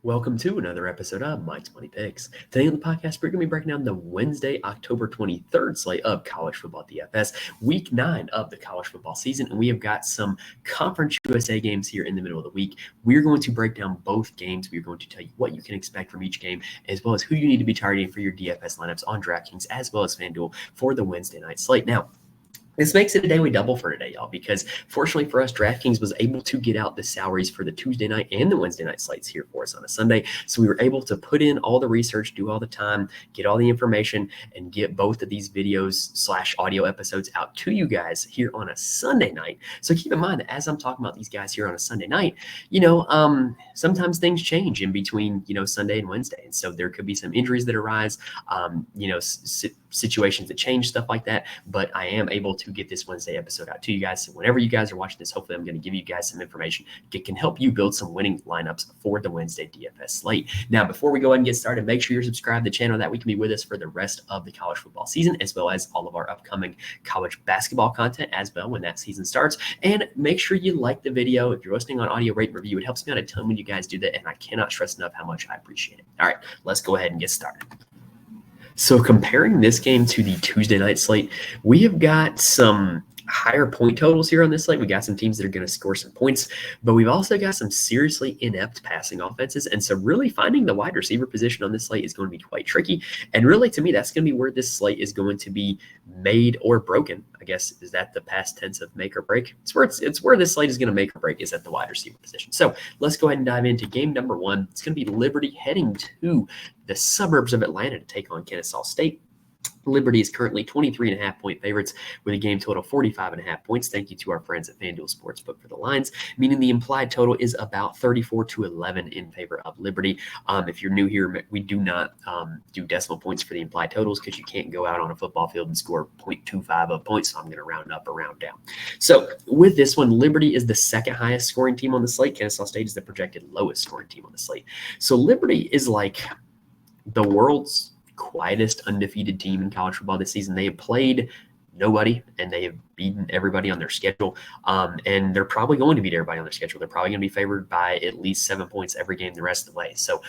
Welcome to another episode of Mike's Money Picks. Today on the podcast, we're going to be breaking down the Wednesday, October 23rd slate of college football DFS, week 9 of the college football season. And we have got some Conference USA games here in the middle of the week. We're going to break down both games. We're going to tell you what you can expect from each game, as well as who you need to be targeting for your DFS lineups on DraftKings, as well as FanDuel for the Wednesday night slate. Now, this makes it a daily double for today, y'all, because fortunately for us, DraftKings was able to get out the salaries for the Tuesday night and the Wednesday night slates here for us on a Sunday. So we were able to put in all the research, do all the time, get all the information, and get both of these videos/audio episodes out to you guys here on a Sunday night. So keep in mind that as I'm talking about these guys here on a Sunday night, sometimes things change in between, Sunday and Wednesday. And so there could be some injuries that arise, situations that change, stuff like that. But I am able to get this Wednesday episode out to you guys. So whenever you guys are watching this, hopefully I'm going to give you guys some information that can help you build some winning lineups for the Wednesday DFS slate. Now, before we go ahead and get started, make sure you're subscribed to the channel that we can be with us for the rest of the college football season, as well as all of our upcoming college basketball content as well when that season starts. And make sure you like the video. If you're listening on audio, rate and review. It helps me out a ton when you guys do that, and I cannot stress enough how much I appreciate it. All right, let's go ahead and get started. So comparing this game to the Tuesday night slate, we have got some higher point totals here on this slate. We got some teams that are going to score some points, but we've also got some seriously inept passing offenses. And so really finding the wide receiver position on this slate is going to be quite tricky. And really, to me, that's going to be where this slate is going to be made or broken. I guess, is that the past tense of make or break? It's where this slate is going to make or break is at the wide receiver position. So let's go ahead and dive into game number 1. It's going to be Liberty heading to the suburbs of Atlanta to take on Kennesaw State. Liberty is currently 23.5 point favorites with a game total 45.5 points. Thank you to our friends at FanDuel Sportsbook for the lines, meaning the implied total is about 34-11 in favor of Liberty. If you're new here, we do not do decimal points for the implied totals because you can't go out on a football field and score 0.25 of points. So I'm going to round up or round down. So with this one, Liberty is the second highest scoring team on the slate. Kennesaw State is the projected lowest scoring team on the slate. So Liberty is like the world's quietest undefeated team in college football this season. They have played nobody and they have beaten everybody on their schedule. And they're probably going to beat everybody on their schedule. They're probably going to be favored by at least 7 points every game the rest of the way. So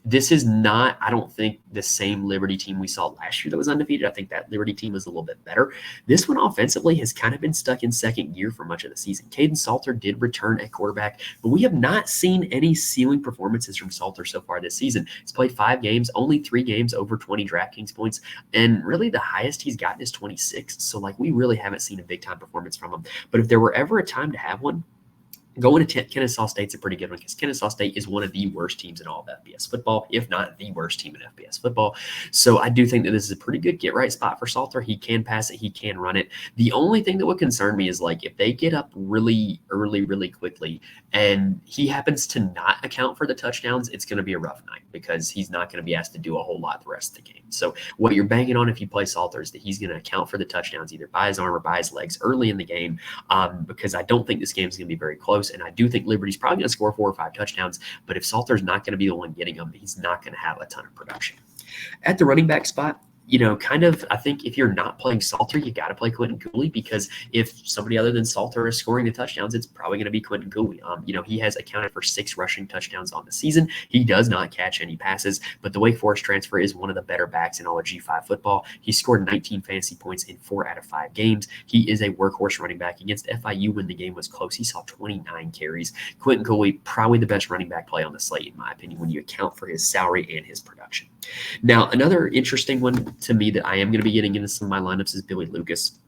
this is not, I don't think, the same Liberty team we saw last year that was undefeated. I think that Liberty team was a little bit better. This one offensively has kind of been stuck in second gear for much of the season. Caden Salter did return at quarterback, but we have not seen any ceiling performances from Salter so far this season. He's played 5 games, only 3 games over 20 DraftKings points, and really the highest he's gotten is 26. So we really haven't seen a big time performance from him. But if there were ever a time to have one, going to Kennesaw State's a pretty good one because Kennesaw State is one of the worst teams in all of FBS football, if not the worst team in FBS football. So I do think that this is a pretty good get-right spot for Salter. He can pass it. He can run it. The only thing that would concern me is if they get up really early, really quickly, and he happens to not account for the touchdowns, it's going to be a rough night because he's not going to be asked to do a whole lot the rest of the game. So what you're banking on if you play Salter is that he's going to account for the touchdowns either by his arm or by his legs early in the game because I don't think this game is going to be very close. And I do think Liberty's probably going to score 4 or 5 touchdowns, but if Salter's not going to be the one getting them, he's not going to have a ton of production. At the running back spot, I think if you're not playing Salter, you got to play Quentin Cooley because if somebody other than Salter is scoring the touchdowns, it's probably going to be Quentin Cooley. He has accounted for 6 rushing touchdowns on the season. He does not catch any passes, but the Wake Forest transfer is one of the better backs in all of G5 football. He scored 19 fantasy points in 4 out of 5 games. He is a workhorse running back. Against FIU when the game was close, he saw 29 carries. Quentin Cooley, probably the best running back play on the slate, in my opinion, when you account for his salary and his production. Now, another interesting one to me that I am going to be getting into some of my lineups is Billy Lucas.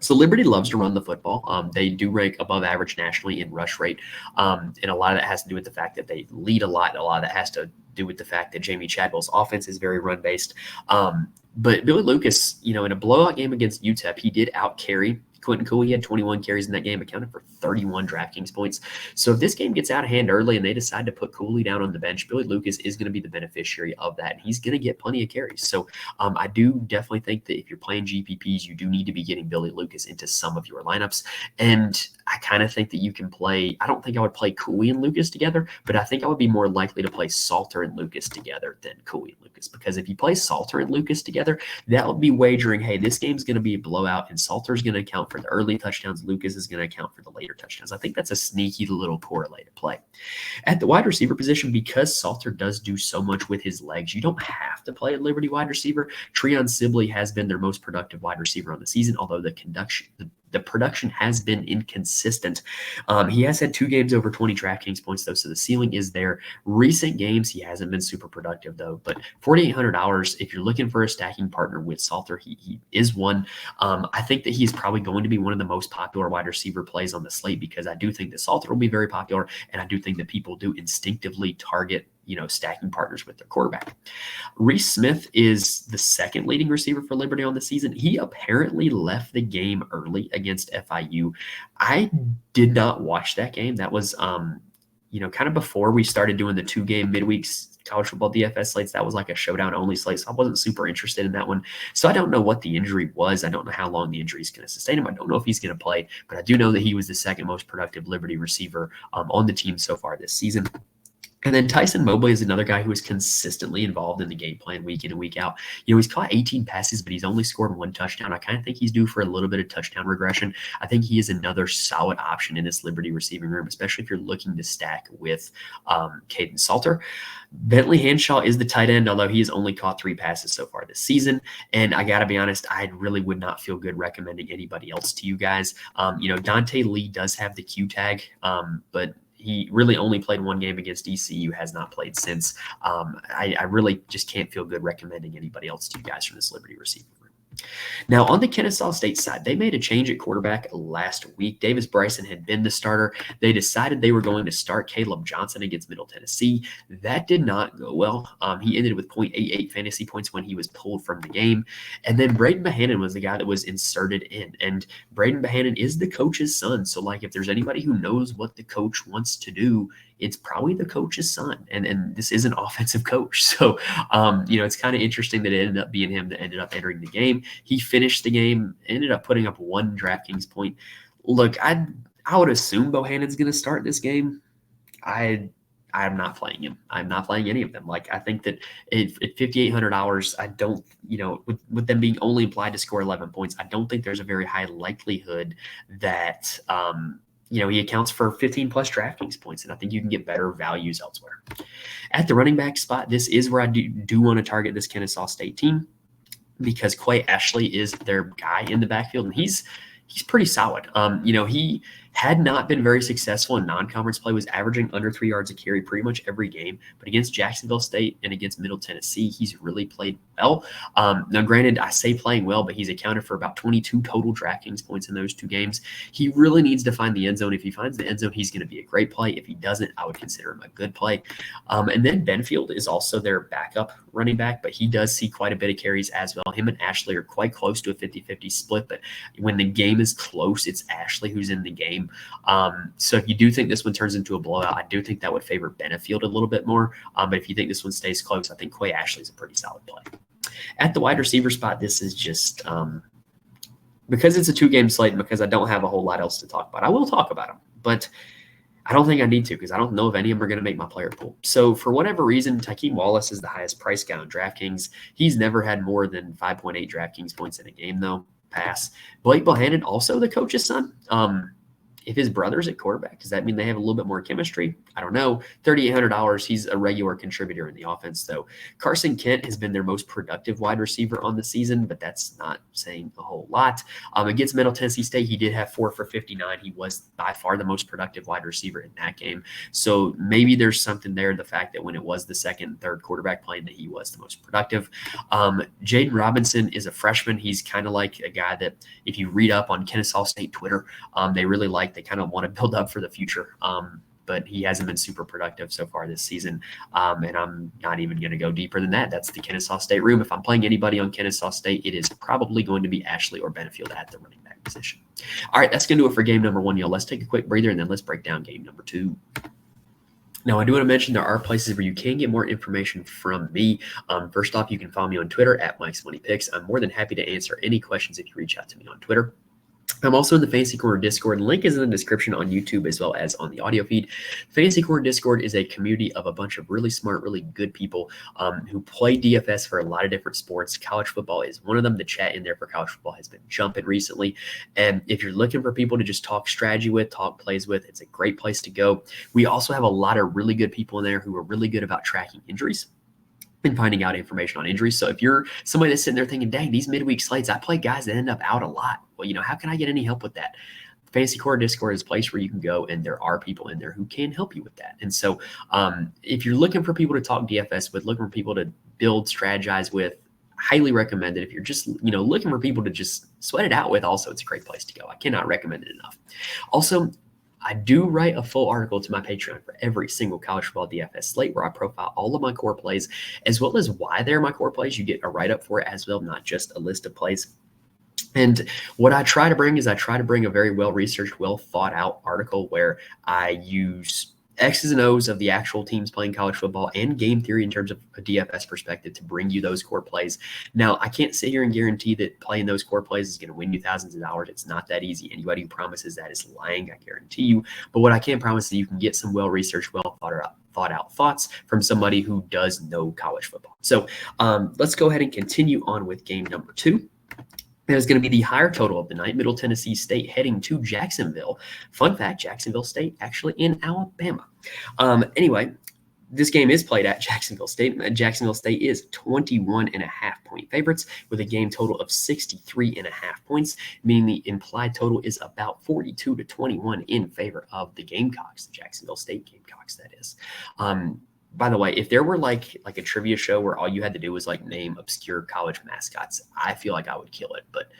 So Liberty loves to run the football. They do rank above average nationally in rush rate. And a lot of that has to do with the fact that they lead a lot. A lot of that has to do with the fact that Jamie Chadwell's offense is very run-based. But Billy Lucas, in a blowout game against UTEP, he did out-carry Quentin Cooley. Had 21 carries in that game, accounted for 31 DraftKings points. So if this game gets out of hand early and they decide to put Cooley down on the bench, Billy Lucas is going to be the beneficiary of that. And he's going to get plenty of carries. So I do definitely think that if you're playing GPPs, you do need to be getting Billy Lucas into some of your lineups. And I kind of think that you can play, I don't think I would play Cooley and Lucas together, but I think I would be more likely to play Salter and Lucas together than Cooley and Lucas. Because if you play Salter and Lucas together, that would be wagering, hey, this game's going to be a blowout and Salter's going to account for the early touchdowns. Lucas is going to account for the later touchdowns. I think that's a sneaky little correlated play. At the wide receiver position, because Salter does do so much with his legs, you don't have to play a Liberty wide receiver. Trion Sibal has been their most productive wide receiver on the season, although the production has been inconsistent. He has had 2 games over 20 DraftKings points, though, so the ceiling is there. Recent games, he hasn't been super productive, though. But $4,800, if you're looking for a stacking partner with Salter, he is one. I think that he's probably going to be one of the most popular wide receiver plays on the slate, because I do think that Salter will be very popular, and I do think that people do instinctively target stacking partners with their quarterback. Rei Smith is the second leading receiver for Liberty on the season. He apparently left the game early against FIU. I did not watch that game. That was, kind of before we started doing the 2-game midweeks college football DFS slates. That was like a showdown only slate, so I wasn't super interested in that one. So I don't know what the injury was. I don't know how long the injury is going to sustain him. I don't know if he's going to play, but I do know that he was the second most productive Liberty receiver on the team so far this season. And then Tyson Mobley is another guy who is consistently involved in the game plan week in and week out. He's caught 18 passes, but he's only scored 1 touchdown. I kind of think he's due for a little bit of touchdown regression. I think he is another solid option in this Liberty receiving room, especially if you're looking to stack with Caden Salter. Bentley Hanshaw is the tight end, although he has only caught 3 passes so far this season. And I got to be honest, I really would not feel good recommending anybody else to you guys. Dante Lee does have the Q tag, but he really only played 1 game against ECU, has not played since. I really just can't feel good recommending anybody else to you guys from this Liberty receiving room. Now, on the Kennesaw State side, they made a change at quarterback last week. Davis Bryson had been the starter. They decided they were going to start Caleb Johnson against Middle Tennessee. That did not go well. He ended with 0.88 fantasy points when he was pulled from the game. And then Braden Bannan was the guy that was inserted in. And Braden Bannan is the coach's son. So, if there's anybody who knows what the coach wants to do, it's probably the coach's son. And this is an offensive coach. So, it's kind of interesting that it ended up being him that ended up entering the game. He finished the game, ended up putting up 1 DraftKings point. Look, I would assume Bohannon's going to start this game. I'm not playing him. I'm not playing any of them. I think that at $5,800, I don't, with them being only implied to score 11 points, I don't think there's a very high likelihood that, he accounts for 15 plus DraftKings points, and I think you can get better values elsewhere. At the running back spot, this is where I do want to target this Kennesaw State team, because Quan Ashley is their guy in the backfield, and he's pretty solid. He had not been very successful in non-conference play, was averaging under 3 yards a carry pretty much every game. But against Jacksonville State and against Middle Tennessee, he's really played well. Now, granted, I say playing well, but he's accounted for about 22 total DraftKings points in those 2 games. He really needs to find the end zone. If he finds the end zone, he's going to be a great play. If he doesn't, I would consider him a good play. And then Benfield is also their backup running back, but he does see quite a bit of carries as well. Him and Ashley are quite close to a 50-50 split, but when the game is close, it's Ashley who's in the game. So if you do think this one turns into a blowout, I do think that would favor Benefield a little bit more. But if you think this one stays close, I think Quan Ashley is a pretty solid play. At the wide receiver spot, this is just because it's a 2-game slate and because I don't have a whole lot else to talk about. I will talk about them, but I don't think I need to, because I don't know if any of them are going to make my player pool. So for whatever reason, Tykeem Wallace is the highest price guy on DraftKings. He's never had more than 5.8 DraftKings points in a game, though. Pass. Blake Bohannon, also the coach's son. If his brother's at quarterback, does that mean they have a little bit more chemistry? I don't know. $3,800, he's a regular contributor in the offense, though. Carson Kent has been their most productive wide receiver on the season, but that's not saying a whole lot. Against Middle Tennessee State, he did have 4 for 59. He was by far the most productive wide receiver in that game. So maybe there's something there, the fact that when it was the second and third quarterback playing, that he was the most productive. Jaden Robinson is a freshman. He's kind of like a guy that, if you read up on Kennesaw State Twitter, they really like. They kind of want to build up for the future, but he hasn't been super productive so far this season, and I'm not even going to go deeper than that. That's the Kennesaw State room. If I'm playing anybody on Kennesaw State, it is probably going to be Ashley or Benefield at the running back position. All right, that's going to do it for game number 1, y'all. Let's take a quick breather, and then let's break down game number 2. Now, I do want to mention there are places where you can get more information from me. First off, you can follow me on Twitter at Mike's Money Picks. I'm more than happy to answer any questions if you reach out to me on Twitter. I'm also in the Fantasy Corner Discord. Link is in the description on YouTube as well as on the audio feed. Fantasy Corner Discord is a community of a bunch of really smart, really good people who play DFS for a lot of different sports. College football is one of them. The chat in there for college football has been jumping recently. And if you're looking for people to just talk strategy with, talk plays with, it's a great place to go. We also have a lot of really good people in there who are really good about tracking injuries and finding out information on injuries. So if you're somebody that's sitting there thinking, dang, these midweek slates, I play guys that end up out a lot. Well, how can I get any help with that? Fantasy Core Discord is a place where you can go, and there are people in there who can help you with that. And so if you're looking for people to talk DFS with, looking for people to build, strategize with, highly recommend it. If you're just, looking for people to just sweat it out with, also, it's a great place to go. I cannot recommend it enough. Also, I do write a full article to my Patreon for every single college football DFS slate where I profile all of my core plays as well as why they're my core plays. You get a write-up for it as well, not just a list of plays. And what I try to bring is a very well-researched, well-thought-out article where I use X's and O's of the actual teams playing college football and game theory in terms of a DFS perspective to bring you those core plays. Now, I can't sit here and guarantee that playing those core plays is going to win you thousands of dollars. It's not that easy. Anybody who promises that is lying, I guarantee you. But what I can promise is you can get some well-researched, thought out thoughts from somebody who does know college football. So let's go ahead and continue on with game number 2. There's going to be the higher total of the night, Middle Tennessee State heading to Jacksonville. Fun fact, Jacksonville State actually in Alabama. Anyway, this game is played at Jacksonville State. Jacksonville State is 21.5-point favorites with a game total of 63.5 points, meaning the implied total is about 42-21 in favor of the Gamecocks, the Jacksonville State Gamecocks, that is. By the way, if there were like a trivia show where all you had to do was name obscure college mascots, I feel like I would kill it. But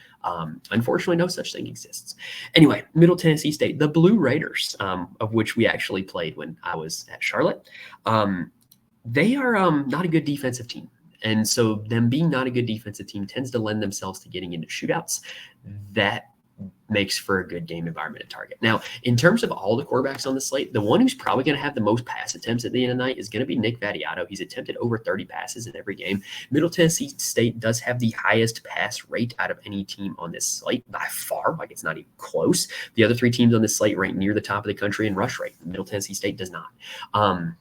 unfortunately, no such thing exists. Anyway, Middle Tennessee State, the Blue Raiders, of which we actually played when I was at Charlotte, they are not a good defensive team. And so them being not a good defensive team tends to lend themselves to getting into shootouts. That makes for a good game environment at target. Now, in terms of all the quarterbacks on the slate, the one who's probably going to have the most pass attempts at the end of the night is going to be Nick Vattiato. He's attempted over 30 passes in every game. Middle Tennessee State does have the highest pass rate out of any team on this slate by far. It's not even close. The other 3 teams on this slate rank near the top of the country in rush rate. Middle Tennessee State does not. And,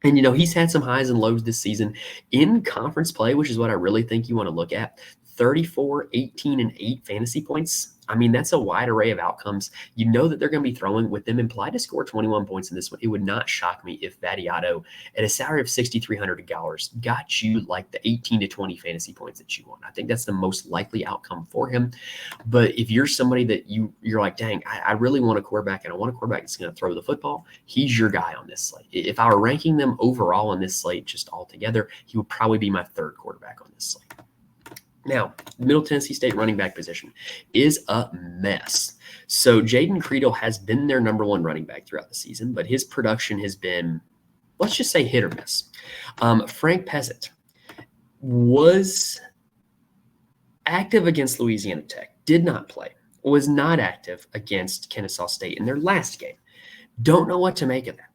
he's had some highs and lows this season in conference play, which is what I really think you want to look at. 34, 18, and 8 fantasy points. That's a wide array of outcomes. You know that they're going to be throwing with them implied to score 21 points in this one. It would not shock me if Vattiato, at a salary of $6,300, got you the 18 to 20 fantasy points that you want. I think that's the most likely outcome for him. But if you're somebody that you're like, dang, I really want a quarterback, and I want a quarterback that's going to throw the football, he's your guy on this slate. If I were ranking them overall on this slate just all together, he would probably be my 3rd quarterback on this slate. Now, the Middle Tennessee State running back position is a mess. So Jaden Creedle has been their number 1 running back throughout the season, but his production has been, let's just say, hit or miss. Frank Peasant was active against Louisiana Tech, did not play, was not active against Kennesaw State in their last game. Don't know what to make of that.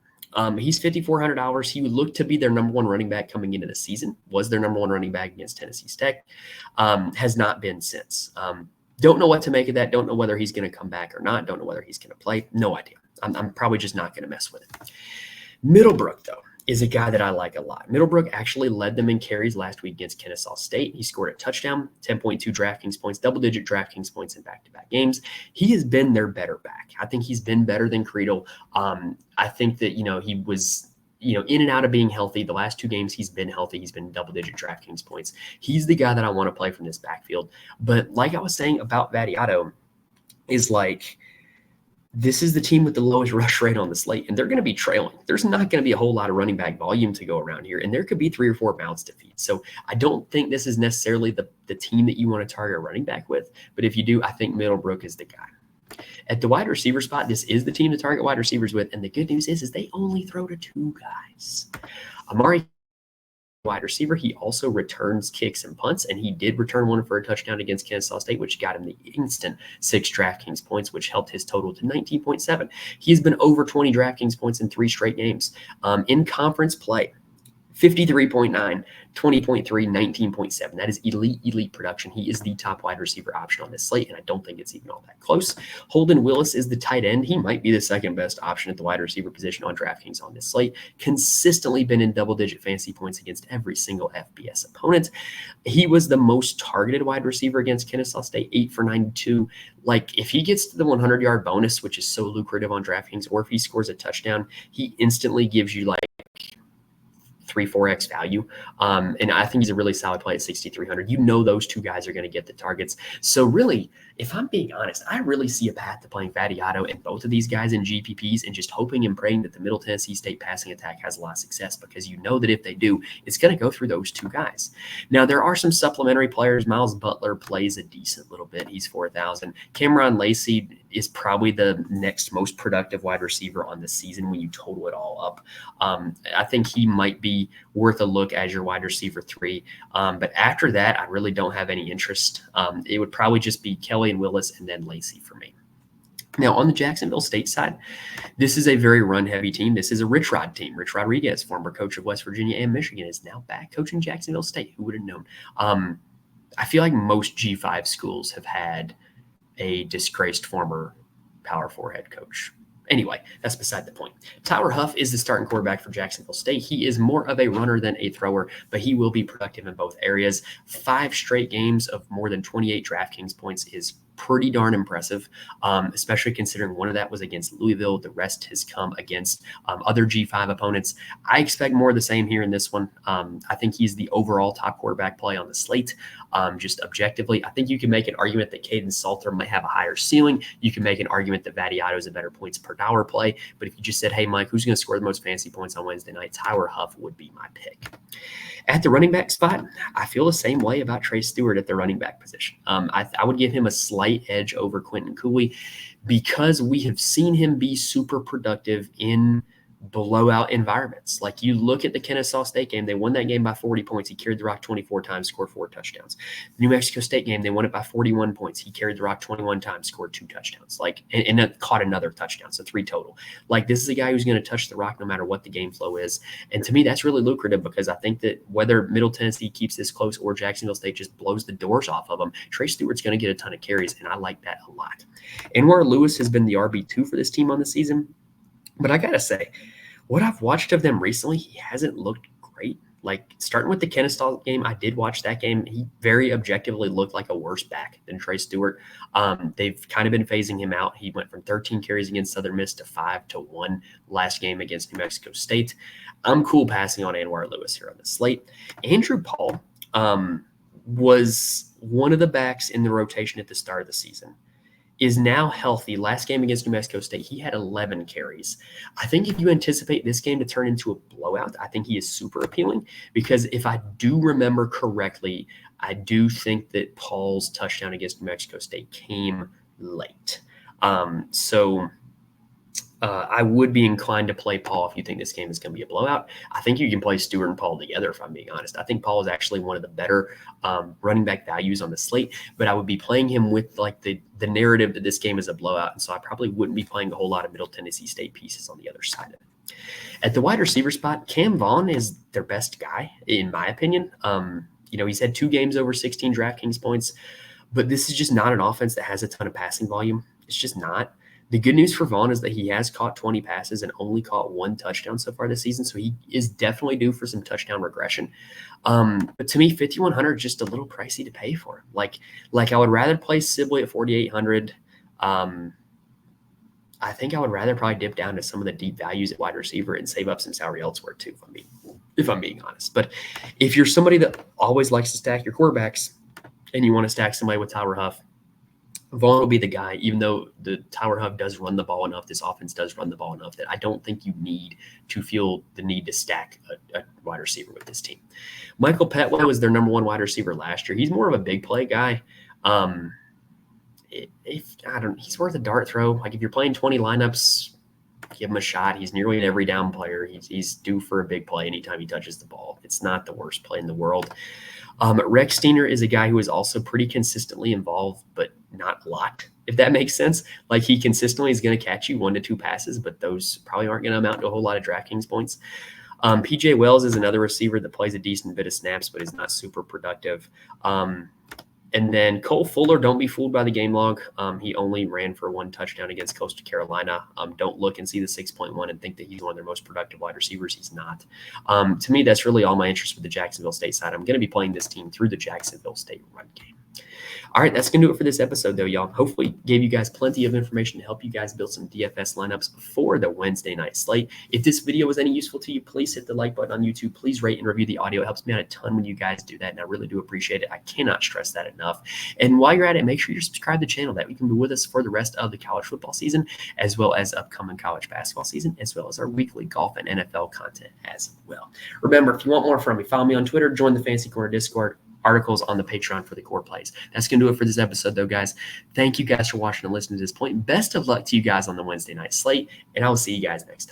He's $5,400. He would look to be their number 1 running back coming into the season, was their number 1 running back against Tennessee Tech, has not been since. Don't know what to make of that. Don't know whether he's going to come back or not. Don't know whether he's going to play. No idea. I'm probably just not going to mess with it. Middlebrook, though, is a guy that I like a lot. Middlebrook actually led them in carries last week against Kennesaw State. He scored a touchdown, 10.2 DraftKings points, double-digit DraftKings points in back-to-back games. He has been their better back. I think he's been better than Creedle. I think that, he was, in and out of being healthy. The last 2 games he's been healthy. He's been double-digit DraftKings points. He's the guy that I want to play from this backfield. But like I was saying about Vattiato, is this is the team with the lowest rush rate on the slate, and they're going to be trailing. There's not going to be a whole lot of running back volume to go around here, and there could be 3 or 4 mouths to feed. So I don't think this is necessarily the team that you want to target a running back with, but if you do, I think Middlebrook is the guy. At the wide receiver spot, this is the team to target wide receivers with, and the good news is they only throw to 2 guys. Amari, wide receiver. He also returns kicks and punts, and he did return one for a touchdown against Kennesaw State, which got him the instant 6 DraftKings points, which helped his total to 19.7. He's been over 20 DraftKings points in 3 straight games. In conference play, 53.9, 20.3, 19.7. That is elite production. He is the top wide receiver option on this slate, and I don't think it's even all that close. Holden Willis is the tight end. He might be the second best option at the wide receiver position on DraftKings on this slate. Consistently been in double-digit fantasy points against every single FBS opponent. He was the most targeted wide receiver against Kennesaw State, 8 for 92. Like, if he gets to the 100-yard bonus, which is so lucrative on DraftKings, or if he scores a touchdown, he instantly gives you like 3-4x value. And I think he's a really solid play at 6,300. You know those two guys are going to get the targets. So really, if I'm being honest, I really see a path to playing Vadiato and both of these guys in GPPs and just hoping and praying that the Middle Tennessee State passing attack has a lot of success, because you know that if they do, it's going to go through those two guys. Now, there are some supplementary players. Miles Butler plays a decent little bit. He's 4,000. Cameron Lacey is probably the next most productive wide receiver on the season when you total it all up. I think he might be worth a look as your wide receiver 3. But after that, I really don't have any interest. It would probably just be Kelly and Willis and then Lacey for me. Now, on the Jacksonville State side, this is a very run-heavy team. This is a Rich Rod team. Rich Rodriguez, former coach of West Virginia and Michigan, is now back coaching Jacksonville State. Who would have known? I feel like most G5 schools have had a disgraced former Power 4 head coach. Anyway, that's beside the point. Tyler Huff is the starting quarterback for Jacksonville State. He is more of a runner than a thrower, but he will be productive in both areas. 5 straight games of more than 28 DraftKings points is pretty darn impressive, especially considering one of that was against Louisville. The rest has come against other G5 opponents. I expect more of the same here in this one. I think he's the overall top quarterback play on the slate. Just objectively, I think you can make an argument that Caden Salter might have a higher ceiling. You can make an argument that Vadiato is a better points per dollar play. But if you just said, hey, Mike, who's going to score the most fantasy points on Wednesday night? Tyler Huff would be my pick. At the running back spot, I feel the same way about Trey Stewart at the running back position. I would give him a slight edge over Quentin Cooley because we have seen him be super productive in blowout environments. Like, you look at the Kennesaw State game, they won that game by 40 points. He carried the rock 24 times, scored 4 touchdowns. The New Mexico State game, they won it by 41 points. He carried the rock 21 times, scored 2 touchdowns, and caught another touchdown, so 3 total. Like, this is a guy who's going to touch the rock no matter what the game flow is. And to me, that's really lucrative because I think that whether Middle Tennessee keeps this close or Jacksonville State just blows the doors off of them, Trey Stewart's going to get a ton of carries, and I like that a lot. Anwar Lewis has been the RB2 for this team on the season. But I got to say, what I've watched of them recently, he hasn't looked great. Like, starting with the Kennesaw game, I did watch that game. He very objectively looked like a worse back than Trey Stewart. They've kind of been phasing him out. He went from 13 carries against Southern Miss to 5 to 1 last game against New Mexico State. I'm cool passing on Anwar Lewis here on the slate. Andrew Paul was one of the backs in the rotation at the start of the season. Is now healthy. Last game against New Mexico State, he had 11 carries. I think if you anticipate this game to turn into a blowout, I think he is super appealing because if I do remember correctly, I do think that Paul's touchdown against New Mexico State came late. I would be inclined to play Paul if you think this game is going to be a blowout. I think you can play Stewart and Paul together, if I'm being honest. I think Paul is actually one of the better running back values on the slate, but I would be playing him with like the narrative that this game is a blowout, and so I probably wouldn't be playing a whole lot of Middle Tennessee State pieces on the other side of it. At the wide receiver spot, CamVaugh is their best guy, in my opinion. He's had 2 games over 16 DraftKings points, but this is just not an offense that has a ton of passing volume. It's just not. The good news for Vaughn is that he has caught 20 passes and only caught 1 touchdown so far this season, so he is definitely due for some touchdown regression. But to me, 5,100 is just a little pricey to pay for him. Like I would rather play Sibley at 4,800. I think I would rather probably dip down to some of the deep values at wide receiver and save up some salary elsewhere too, if I'm being honest. But if you're somebody that always likes to stack your quarterbacks and you want to stack somebody with Tyler Huff, Vaughn will be the guy, even though the Tyler Huff does run the ball enough, this offense does run the ball enough that I don't think you need to feel the need to stack a wide receiver with this team. Michael Petway was their number 1 wide receiver last year. He's more of a big play guy. He's worth a dart throw. Like, if you're playing 20 lineups, give him a shot. He's nearly an every down player. He's due for a big play anytime he touches the ball. It's not the worst play in the world. Rex Steiner is a guy who is also pretty consistently involved, but not a lot, if that makes sense. Like, he consistently is going to catch you 1 to 2 passes, but those probably aren't going to amount to a whole lot of DraftKings points. PJ Wells is another receiver that plays a decent bit of snaps, but is not super productive. And then Cole Fuller, don't be fooled by the game log. He only ran for 1 touchdown against Coastal Carolina. Don't look and see the 6.1 and think that he's one of their most productive wide receivers. He's not. To me, that's really all my interest with the Jacksonville State side. I'm going to be playing this team through the Jacksonville State run game. All right, that's going to do it for this episode, though, y'all. Hopefully, gave you guys plenty of information to help you guys build some DFS lineups for the Wednesday night slate. If this video was any useful to you, please hit the like button on YouTube. Please rate and review the audio. It helps me out a ton when you guys do that, and I really do appreciate it. I cannot stress that enough. And while you're at it, make sure you subscribe to the channel. That we can be with us for the rest of the college football season, as well as upcoming college basketball season, as well as our weekly golf and NFL content as well. Remember, if you want more from me, follow me on Twitter, join the Fantasy Corner Discord, articles on the Patreon for the core plays. That's going to do it for this episode, though, guys. Thank you guys for watching and listening to this point. Best of luck to you guys on the Wednesday night slate, and I will see you guys next time.